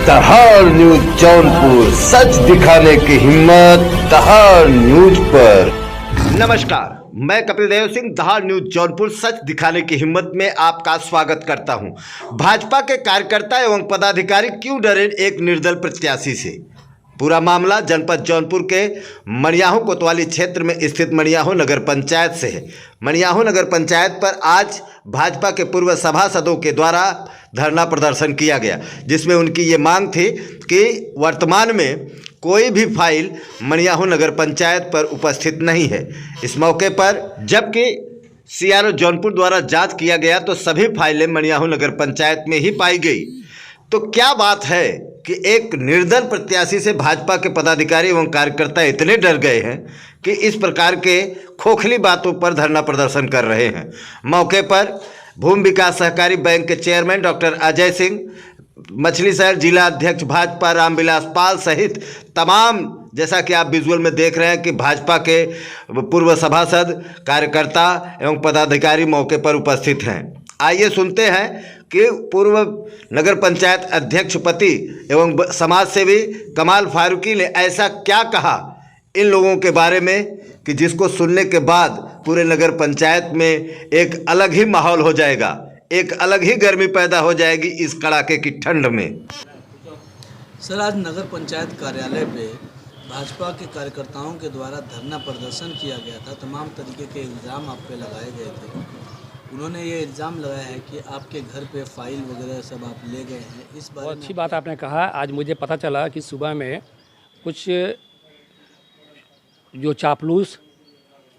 दहाड़ न्यूज जौनपुर, सच दिखाने की हिम्मत दहाड़ न्यूज पर। नमस्कार, मैं कपिल देव सिंह दहाड़ न्यूज जौनपुर सच दिखाने की हिम्मत में आपका स्वागत करता हूं। भाजपा के कार्यकर्ता एवं पदाधिकारी क्यों डरे एक निर्दल प्रत्याशी से? पूरा मामला जनपद जौनपुर के मणियाहू कोतवाली क्षेत्र में स्थित मणियाहू नगर पंचायत से है। मणियाहू नगर पंचायत पर आज भाजपा के पूर्व सभासदों के द्वारा धरना प्रदर्शन किया गया, जिसमें उनकी ये मांग थी कि वर्तमान में कोई भी फाइल मणियाहू नगर पंचायत पर उपस्थित नहीं है। इस मौके पर जबकि सीआरओ जौनपुर द्वारा जांच किया गया तो सभी फाइलें मणियाहू नगर पंचायत में ही पाई गई। तो क्या बात है कि एक निर्दल प्रत्याशी से भाजपा के पदाधिकारी एवं कार्यकर्ता इतने डर गए हैं कि इस प्रकार के खोखली बातों पर धरना प्रदर्शन कर रहे हैं। मौके पर भूमि विकास सहकारी बैंक के चेयरमैन डॉक्टर अजय सिंह, मछली शहर जिला अध्यक्ष भाजपा रामविलास पाल सहित तमाम, जैसा कि आप विजुअल में देख रहे हैं कि भाजपा के पूर्व सभासद, कार्यकर्ता एवं पदाधिकारी मौके पर उपस्थित हैं। आइए सुनते हैं कि पूर्व नगर पंचायत अध्यक्ष पति एवं समाज सेवी कमाल फारूकी ने ऐसा क्या कहा इन लोगों के बारे में कि जिसको सुनने के बाद पूरे नगर पंचायत में एक अलग ही माहौल हो जाएगा, एक अलग ही गर्मी पैदा हो जाएगी इस कड़ाके की ठंड में। सर, आज नगर पंचायत कार्यालय पे भाजपा के कार्यकर्ताओं के द्वारा धरना प्रदर्शन किया गया था। तमाम तरीके के इल्ज़ाम आप पे लगाए गए थे। उन्होंने ये इल्ज़ाम लगाया है कि आपके घर पे फाइल वगैरह सब आप ले गए हैं। इस बारे में अच्छी बात आपने कहा। आज मुझे पता चला कि सुबह में कुछ जो चापलूस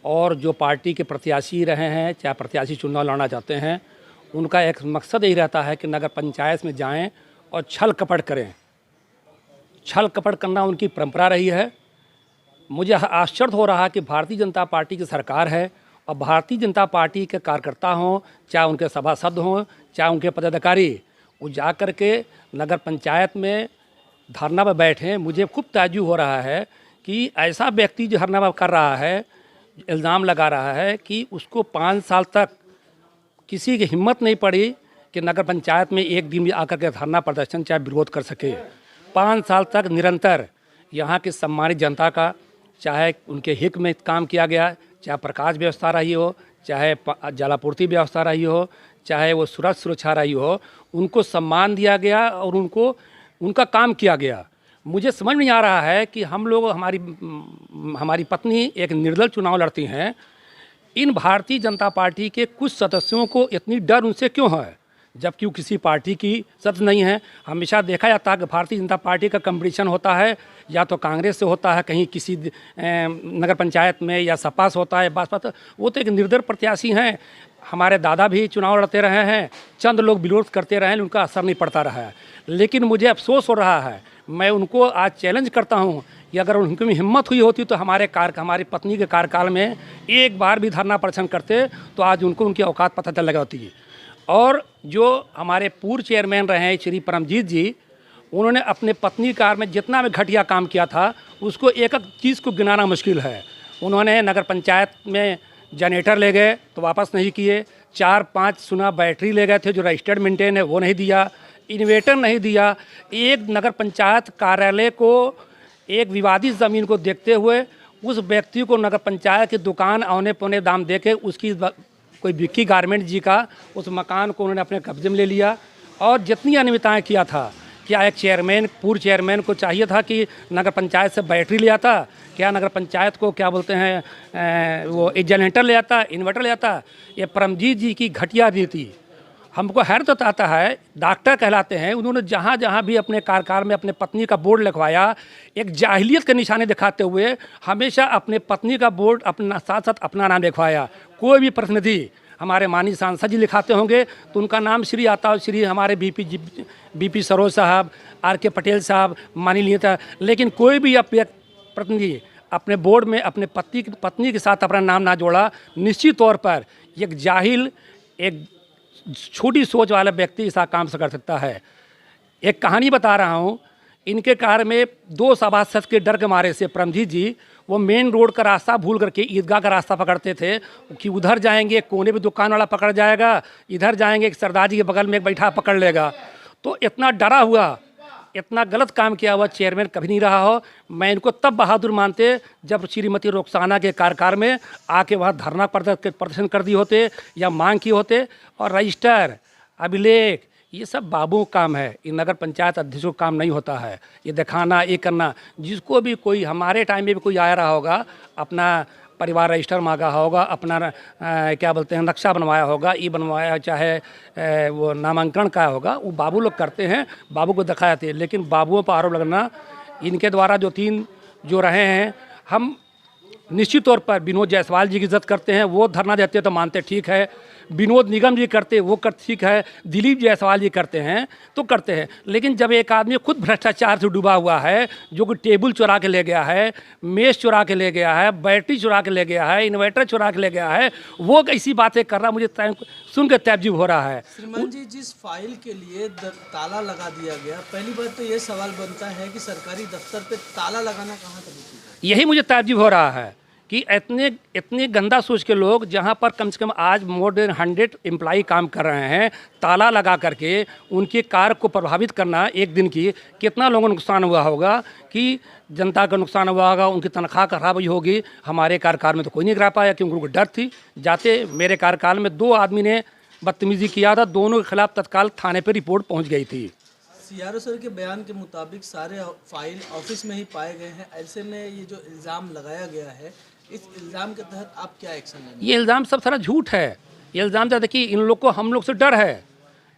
और जो पार्टी के प्रत्याशी रहे हैं, चाहे प्रत्याशी चुनाव लड़ना चाहते हैं, उनका एक मकसद यही रहता है कि नगर पंचायत में जाएं और छल कपट करें। छल कपट करना उनकी परंपरा रही है। मुझे आश्चर्य हो रहा है कि भारतीय जनता पार्टी की सरकार है और भारतीय जनता पार्टी के कार्यकर्ता हों, चाहे उनके सभासद हों, चाहे उनके पदाधिकारी, वो जा कर के नगर पंचायत में धरना पर बैठे। मुझे खूब ताज्जुब हो रहा है कि ऐसा व्यक्ति जो धरना कर रहा है, इल्ज़ाम लगा रहा है कि उसको 5 साल तक किसी की हिम्मत नहीं पड़ी कि नगर पंचायत में एक दिन भी आकर के धरना प्रदर्शन चाहे विरोध कर सके। 5 साल तक निरंतर यहाँ की सम्मानित जनता का, चाहे उनके हित में काम किया गया, चाहे प्रकाश व्यवस्था रही हो, चाहे जलापूर्ति व्यवस्था रही हो, चाहे वो सुरक्षा रही हो, उनको सम्मान दिया गया और उनका काम किया गया। मुझे समझ नहीं आ रहा है कि हम लोग, हमारी पत्नी एक निर्दल चुनाव लड़ती हैं, इन भारतीय जनता पार्टी के कुछ सदस्यों को इतनी डर उनसे क्यों है, जबकि वो किसी पार्टी की सदस्य नहीं है। हमेशा देखा जाता है कि भारतीय जनता पार्टी का कंपटीशन होता है या तो कांग्रेस से होता है, कहीं किसी नगर पंचायत में, या सपा से होता है, बसपा। वो तो एक निर्दल प्रत्याशी हैं। हमारे दादा भी चुनाव लड़ते रहे हैं, चंद लोग विरोध करते रहे, उनका असर नहीं पड़ता रहा है। लेकिन मुझे अफसोस हो रहा है, मैं उनको आज चैलेंज करता हूँ कि अगर उनकी में हिम्मत हुई होती तो हमारी पत्नी के कार्यकाल में एक बार भी धरना प्रदर्शन करते तो आज उनको उनकी औकात पता चल लगा होती। और जो हमारे पूर्व चेयरमैन रहे हैं श्री परमजीत जी, उन्होंने अपने पत्नी कार में जितना भी घटिया काम किया था उसको एक एक चीज़ को गिनाना मुश्किल है। उन्होंने नगर पंचायत में जनरेटर ले गए तो वापस नहीं किए, 4-5 सुना बैटरी ले गए थे जो रजिस्टर्ड मेंटेन है वो नहीं दिया, इन्वेटर नहीं दिया। एक नगर पंचायत कार्यालय को, एक विवादित ज़मीन को देखते हुए उस व्यक्ति को नगर पंचायत की दुकान औने पौने दाम दे के उसकी कोई विक्की गारमेंट जी का उस मकान को उन्होंने अपने कब्जे में ले लिया। और जितनी अनियमितताएँ किया था, क्या एक चेयरमैन, पूर्व चेयरमैन को चाहिए था कि नगर पंचायत से बैटरी ले आता, क्या नगर पंचायत को क्या बोलते हैं वो जनरेटर ले आता, इन्वर्टर ले आता। ये परमजीत जी की घटिया नीति हमको हैरत आता है। डॉक्टर कहलाते हैं, उन्होंने जहाँ जहाँ भी अपने कार्यकाल में अपने पत्नी का बोर्ड लिखवाया, एक जाहिलियत के निशाने दिखाते हुए हमेशा अपने पत्नी का बोर्ड अपना साथ साथ अपना नाम लिखवाया। कोई भी प्रतिनिधि, हमारे माननीय सांसद जी लिखाते होंगे तो उनका नाम श्री आता हो, श्री हमारे बीपी सरोज साहब, आर.के. पटेल साहब, माननीय था। लेकिन कोई भी प्रतिनिधि अपने बोर्ड में अपने पत्नी के साथ अपना नाम ना जोड़ा। निश्चित तौर पर एक जाहिल, एक छोटी सोच वाला व्यक्ति ऐसा काम से कर सकता है। एक कहानी बता रहा हूँ। इनके कार में 2 सभासद के डर के मारे से परमजीत जी वो मेन रोड का रास्ता भूल करके ईदगाह का रास्ता पकड़ते थे कि उधर जाएंगे कोने पे दुकान वाला पकड़ जाएगा, इधर जाएंगे एक सरदार जी के बगल में एक बैठा पकड़ लेगा। तो इतना डरा हुआ इतना गलत काम किया हुआ चेयरमैन कभी नहीं रहा हो। मैं इनको तब बहादुर मानते जब श्रीमती रुखसाना के कार्यकाल में आके वहाँ धरना प्रदर्शन कर दिए होते या मांग किए होते। और रजिस्टर, अभिलेख, ये सब बाबू का काम है, ये नगर पंचायत अध्यक्षों का काम नहीं होता है। ये दिखाना, ये करना, जिसको भी कोई हमारे टाइम में भी कोई आया रहा होगा, अपना परिवार रजिस्टर मांगा होगा, अपना क्या बोलते हैं नक्शा बनवाया होगा, ये बनवाया, चाहे वो नामांकन का होगा, वो बाबू लोग करते हैं, बाबू को दिखाए थे। लेकिन बाबुओं पर आरोप लगना, इनके द्वारा जो 3 जो रहे हैं, हम निश्चित तौर पर विनोद जायसवाल जी की इज्जत करते हैं, वो धरना देते तो मानते ठीक है, विनोद निगम जी करते वो कर ठीक है, दिलीप जायसवाल जी करते हैं तो करते हैं। लेकिन जब एक आदमी खुद भ्रष्टाचार से डूबा हुआ है, जो कि टेबल चुरा के ले गया है, मेज चुरा के ले गया है, बैटरी चुरा के ले गया है, इन्वर्टर चुरा के ले गया है, वो ऐसी बातें कर रहा, मुझे सुन के तैजीब हो रहा है। श्रीमान जी, जिस फाइल के लिए ताला लगा दिया गया, पहली बात तो ये सवाल बनता है कि सरकारी दफ्तर पे ताला लगाना कहाँ तक? यही मुझे तैजीब हो रहा है कि इतने गंदा सोच के लोग, जहाँ पर कम से कम आज मोर देन 100 एम्प्लॉई काम कर रहे हैं, ताला लगा करके उनके कार्य को प्रभावित करना, एक दिन की कितना लोगों को नुकसान हुआ होगा, कि जनता का नुकसान हुआ होगा, उनकी तनख्वाह खराब हुई होगी। हमारे कार्यकाल में तो कोई नहीं करा पाया क्योंकि उनको डर थी। जाते मेरे कार्यकाल में 2 आदमी ने बदतमीजी किया था, दोनों के खिलाफ तत्काल थाने पर रिपोर्ट पहुँच गई थी। सीआरओ सर के बयान के मुताबिक सारे फाइल ऑफिस में ही पाए गए हैं। ऐसे में ये जो इल्ज़ाम लगाया गया है, इस इल्ज़ाम के तहत आप क्या एक्शन लेंगे? ये इल्ज़ाम सब सारा झूठ है। ये इल्ज़ाम तो देखिए, इन लोग को हम लोग से डर है।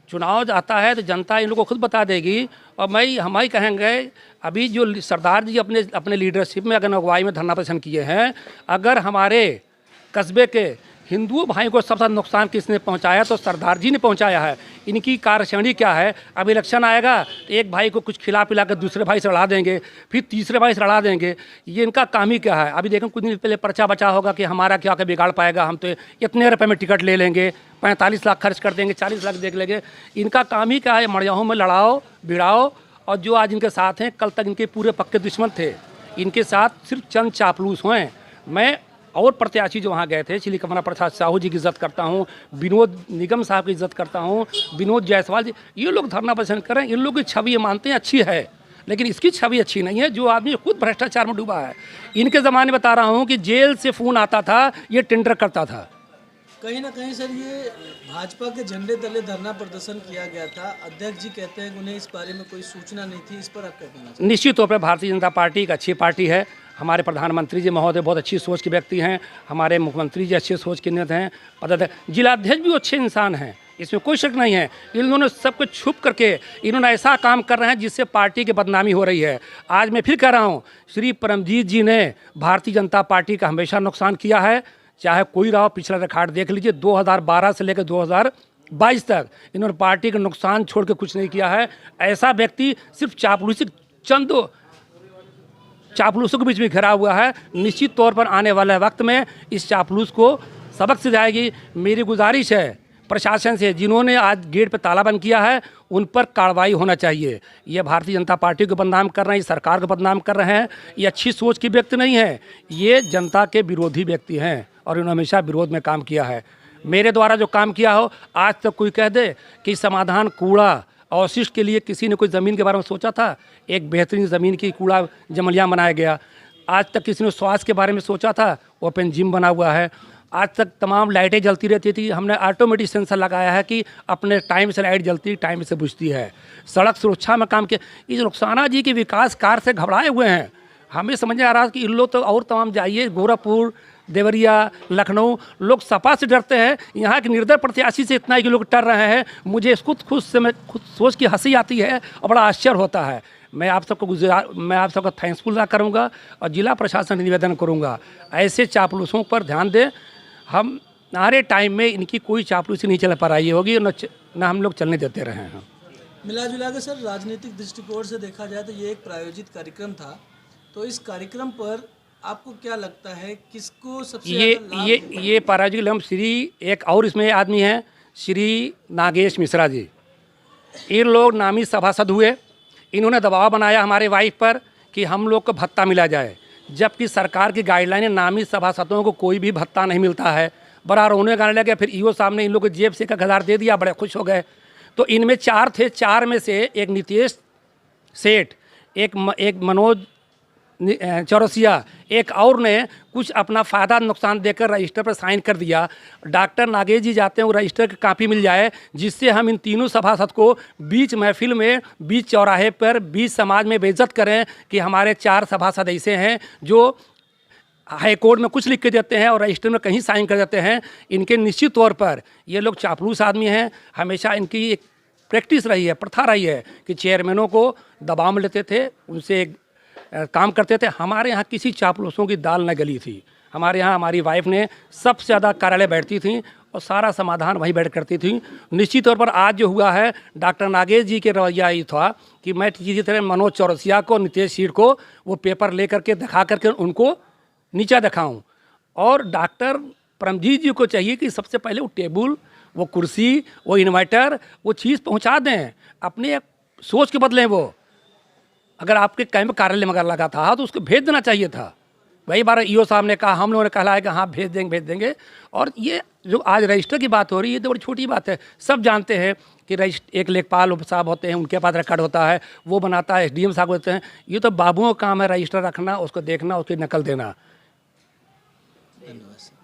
चुनाव आता है तो जनता इन लोग को खुद बता देगी। और हम ही कहेंगे, अभी जो सरदार जी अपने लीडरशिप में अगर अगुवाई में धरना प्रदर्शन किए हैं, अगर हमारे कस्बे के हिंदुओं भाई को सबसे नुकसान किसने पहुंचाया तो सरदार जी ने पहुंचाया है। इनकी कार्यशैली क्या है? अब इलेक्शन आएगा तो एक भाई को कुछ खिला पिला कर दूसरे भाई से लड़ा देंगे, फिर तीसरे भाई से लड़ा देंगे। ये इनका काम ही क्या है? अभी देखें, कुछ दिन पहले पर्चा बचा होगा कि हमारा क्या क्या बिगाड़ पाएगा, हम तो इतने रुपये में टिकट ले लेंगे, 45 लाख खर्च कर देंगे, 40 लाख देख लेंगे। इनका काम ही क्या है? मड़ियाओं में लड़ाओ भिड़ाओ। और जो आज इनके साथ हैं, कल तक इनके पूरे पक्के दुश्मन थे। इनके साथ सिर्फ चंद चापलूस हुए। मैं और प्रत्याशी जो वहाँ गए थे, श्री कमला प्रसाद साहू जी की इज्जत करता हूँ, विनोद निगम साहब की इज्जत करता हूँ, विनोद जायसवाल जी, ये लोग धरना प्रदर्शन करें। इन लोगों की छवि ये मानते हैं अच्छी है, लेकिन इसकी छवि अच्छी नहीं है। जो आदमी खुद भ्रष्टाचार में डूबा है, इनके ज़माने बता रहा हूँ कि जेल से फ़ोन आता था, ये टेंडर करता था। कहीं ना कहीं सर, ये भाजपा के झंडे तले धरना प्रदर्शन किया गया था। अध्यक्ष जी कहते हैं कि उन्हें इस बारे में कोई सूचना नहीं थी। इस पर आप क्या कहना चाहते हैं? निश्चित तौर पर भारतीय जनता पार्टी एक अच्छी पार्टी है। हमारे प्रधानमंत्री जी महोदय बहुत अच्छी सोच के व्यक्ति हैं, हमारे मुख्यमंत्री जी अच्छी सोच के नेता हैं, जिलाध्यक्ष भी अच्छे इंसान हैं, इसमें कोई शक नहीं है। इन दोनों सब कुछ छुप करके इन्होंने ऐसा काम कर रहे हैं जिससे पार्टी की बदनामी हो रही है। आज मैं फिर कह रहा हूँ, श्री परमजीत जी ने भारतीय जनता पार्टी का हमेशा नुकसान किया है, चाहे कोई रहा हो। पिछला रिकॉर्ड देख लीजिए, 2012 से लेकर 2022 तक इन्होंने पार्टी का नुकसान छोड़ के कुछ नहीं किया है। ऐसा व्यक्ति सिर्फ चापलूसी, चंद चापलूसों के बीच में घिरा हुआ है। निश्चित तौर पर आने वाले वक्त में इस चापलूस को सबक सिखाएगी। मेरी गुजारिश है प्रशासन से, जिन्होंने आज गेट पर ताला बंद किया है, उन पर कार्रवाई होना चाहिए। ये भारतीय जनता पार्टी को बदनाम कर रहे हैं, सरकार को बदनाम कर रहे हैं। ये अच्छी सोच के व्यक्ति नहीं है, ये जनता के विरोधी व्यक्ति हैं और इन्होंने हमेशा विरोध में काम किया है। मेरे द्वारा जो काम किया हो, आज तक कोई कह दे कि समाधान कूड़ा अवशिष्ट के लिए किसी ने कोई ज़मीन के बारे में सोचा था? एक बेहतरीन ज़मीन की कूड़ा जमलियाँ बनाया गया। आज तक किसी ने स्वास्थ्य के बारे में सोचा था? ओपन जिम बना हुआ है। आज तक तमाम लाइटें जलती रहती थी, हमने ऑटोमेटिक सेंसर लगाया है कि अपने टाइम से लाइट जलती, टाइम से बुझती है। सड़क सुरक्षा में काम किया। इस रुखसाना जी के विकास कार्य से घबराए हुए हैं। हमें समझ में आ रहा है कि इन लोग तो और तमाम जाइए, गोरखपुर, देवरिया, लखनऊ, लोग सपा से डरते हैं। यहाँ के निर्दल प्रत्याशी से इतना ही कि लोग डर रहे हैं। मुझे खुद सोच की हंसी आती है और बड़ा आश्चर्य होता है। मैं आप सबका थैंक्सफुल करूँगा और जिला प्रशासन से निवेदन करूँगा, ऐसे चापलूसों पर ध्यान दें। हमारे टाइम में इनकी कोई चापलूसी नहीं चल पा रही होगी, न हम लोग चलने देते रहे हैं। मिला जुला के सर, राजनीतिक दृष्टिकोण से देखा जाए तो ये एक प्रायोजित कार्यक्रम था, तो इस कार्यक्रम पर आपको क्या लगता है, किसको सबसे ये प्रायोजिक हम एक और इसमें आदमी हैं, श्री नागेश मिश्रा जी। ये लोग नामी सभासद हुए, इन्होंने दबाव बनाया हमारे वाइफ पर कि हम लोग को भत्ता मिला जाए, जबकि सरकार की गाइडलाइन नामी सभासदों को कोई भी भत्ता नहीं मिलता है। बड़ा रोने गाने लगे। फिर ईओ साहब ने इन लोगों को जेब से 1000 दे दिया, बड़े खुश हो गए। तो इनमें 4 थे, 4 में से एक नितेश सेठ, एक मनोज चौरसिया, एक और ने कुछ अपना फ़ायदा नुकसान देकर रजिस्टर पर साइन कर दिया। डॉक्टर नागेश जी जाते हैं, वो रजिस्टर की कापी मिल जाए, जिससे हम इन तीनों सभासद को बीच महफिल में, बीच चौराहे पर, बीच समाज में बेइज्जत करें कि हमारे 4 सभासद ऐसे हैं जो हाई कोर्ट में कुछ लिख के देते हैं और रजिस्टर में कहीं साइन कर देते हैं। इनके निश्चित तौर पर ये लोग चापलूस आदमी हैं। हमेशा इनकी एक प्रैक्टिस रही है, प्रथा रही है कि चेयरमैनों को दबाव में लेते थे, उनसे काम करते थे। हमारे यहाँ किसी चापलूसों की दाल न गली थी। हमारे यहाँ हमारी वाइफ ने सबसे ज़्यादा कार्यालय बैठती थी और सारा समाधान वहीं बैठ करती थी। निश्चित तौर पर आज जो हुआ है, डॉक्टर नागेश जी के रवैया ये था कि मैं किसी तरह मनोज चौरसिया को, नितेश सीठ को वो पेपर ले करके दिखा करके उनको नीचा दिखाऊं। और डॉक्टर परमजीत जी को चाहिए कि सबसे पहले वो टेबल, वो कुर्सी, वो इन्वर्टर, वो चीज़ पहुंचा दें। अपने सोच के बदलें। वो अगर आपके कैंप कार्यालय में अगर लगा था तो उसको भेज देना चाहिए था। वही बार ईओ साहब ने कहा, हम लोगों ने कहा है कि हाँ भेज देंगे। और ये जो आज रजिस्टर की बात हो रही है, ये तो बड़ी छोटी बात है। सब जानते हैं कि एक लेखपाल साहब होते हैं, उनके पास रिकॉर्ड होता है, वो बनाता है, SDM साहब होते हैं। ये तो बाबुओं का काम है रजिस्टर रखना, उसको देखना, उसकी नकल देना। धन्यवाद।